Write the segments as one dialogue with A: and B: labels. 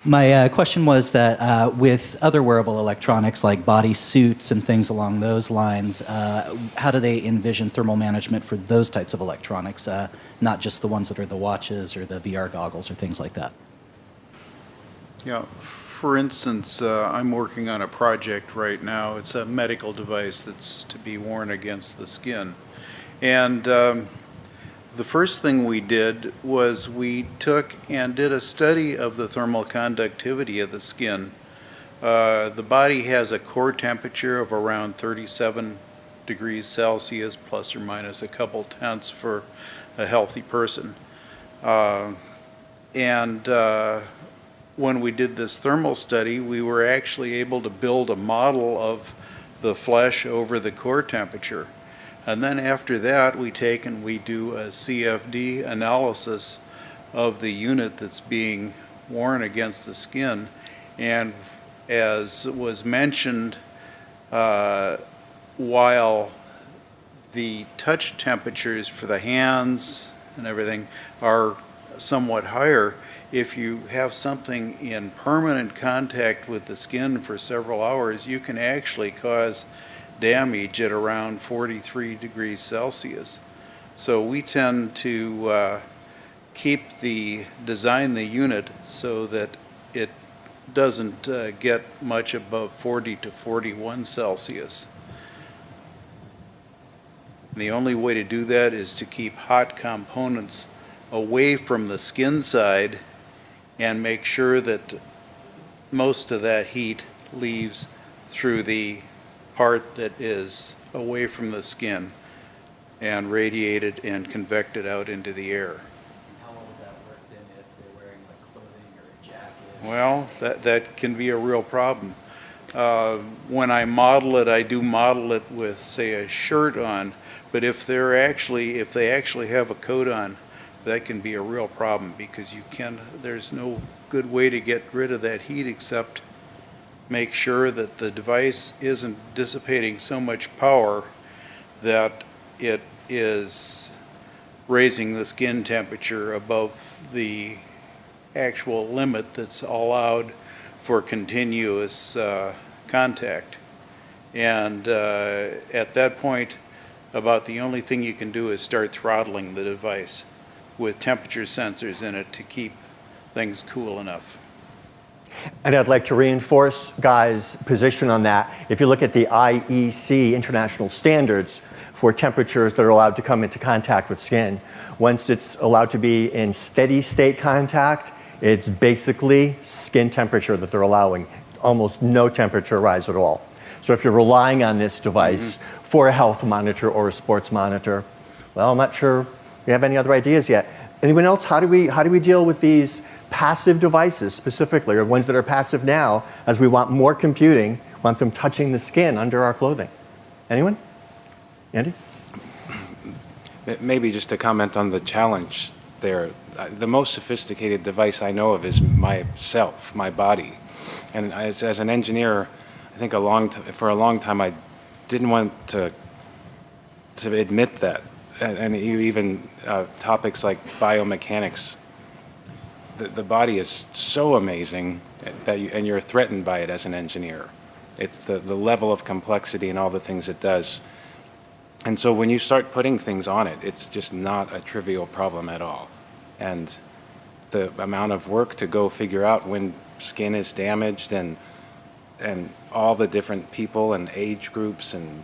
A: My question was that with other wearable electronics like body suits and things along those lines, how do they envision thermal management for those types of electronics, not just the ones that are the watches or the VR goggles or things like that?
B: Yeah, for instance, I'm working on a project right now. It's a medical device that's to be worn against the skin. And the first thing we did was we took and did a study of the thermal conductivity of the skin. The body has a core temperature of around 37 degrees Celsius, plus or minus a couple tenths for a healthy person. When we did this thermal study, we were actually able to build a model of the flesh over the core temperature. And then after that, we take and we do a CFD analysis of the unit that's being worn against the skin. And as was mentioned, while the touch temperatures for the hands and everything are somewhat higher, if you have something in permanent contact with the skin for several hours, you can actually cause damage at around 43 degrees Celsius. So we tend to design the unit so that it doesn't get much above 40 to 41 Celsius. And the only way to do that is to keep hot components away from the skin side and make sure that most of that heat leaves through the part that is away from the skin and radiated and convected out into the air.
A: How well does that work then if they're wearing like clothing or a jacket?
B: Well, that can be a real problem. When I model it, I do model it with, say, a shirt on, but if they actually have a coat on, that can be a real problem because there's no good way to get rid of that heat except make sure that the device isn't dissipating so much power that it is raising the skin temperature above the actual limit that's allowed for continuous contact. And at that point, about the only thing you can do is start throttling the device with temperature sensors in it to keep things cool enough.
C: And I'd like to reinforce Guy's position on that. If you look at the IEC international standards for temperatures that are allowed to come into contact with skin, once it's allowed to be in steady state contact, it's basically skin temperature that they're allowing, almost no temperature rise at all. So if you're relying on this device for a health monitor or a sports monitor, well, I'm not sure we have any other ideas yet. Anyone else? How do we deal with these passive devices specifically, or ones that are passive now, as we want more computing, want them touching the skin under our clothing? Anyone? Andy?
D: Maybe just to comment on the challenge there. The most sophisticated device I know of is myself, my body. And as an engineer, I think for a long time I didn't want to admit that. And even topics like biomechanics, the body is so amazing that you're threatened by it as an engineer. It's the level of complexity and all the things it does. And so when you start putting things on it, it's just not a trivial problem at all. And the amount of work to go figure out when skin is damaged and all the different people and age groups, and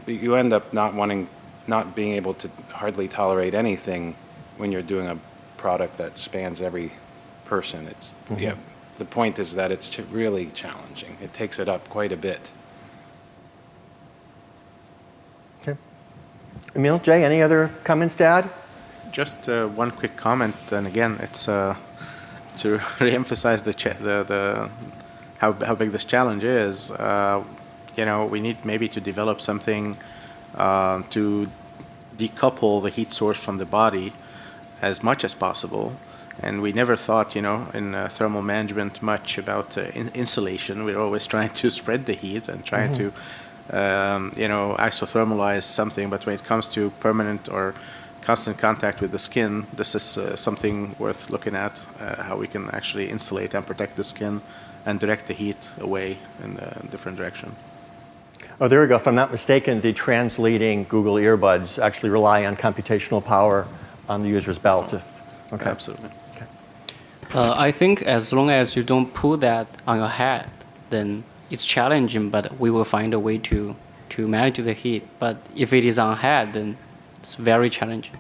D: you end up not being able to hardly tolerate anything when you're doing a product that spans every person. Yeah, the point is that it's really challenging. It takes it up quite a bit.
C: Okay. Emil, Jay, any other comments to add?
E: Just one quick comment, and again, it's to reemphasize how big this challenge is. We need maybe to develop something to decouple the heat source from the body as much as possible. And we never thought, in thermal management much about insulation. We're always trying to spread the heat and trying to, isothermalize something. But when it comes to permanent or constant contact with the skin, this is something worth looking at, how we can actually insulate and protect the skin and direct the heat away in a different direction.
C: Oh, there we go. If I'm not mistaken, the translating Google earbuds actually rely on computational power on the user's belt. Okay.
E: Absolutely.
F: I think as long as you don't put that on your head, then it's challenging, but we will find a way to manage the heat. But if it is on head, then it's very challenging.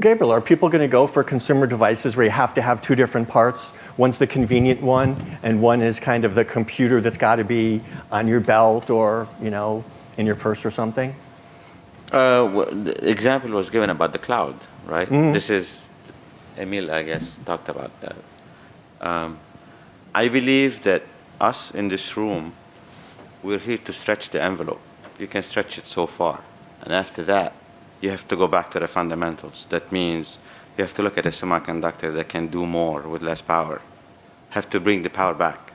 C: Gabriel, are people going to go for consumer devices where you have to have two different parts? One's the convenient one, and one is kind of the computer that's got to be on your belt or, you know, in your purse or something?
G: The example was given about the cloud, right? This is, Emil, I guess, talked about that. I believe that us in this room, we're here to stretch the envelope. You can stretch it so far. And after that, you have to go back to the fundamentals. That means you have to look at a semiconductor that can do more with less power. Have to bring the power back.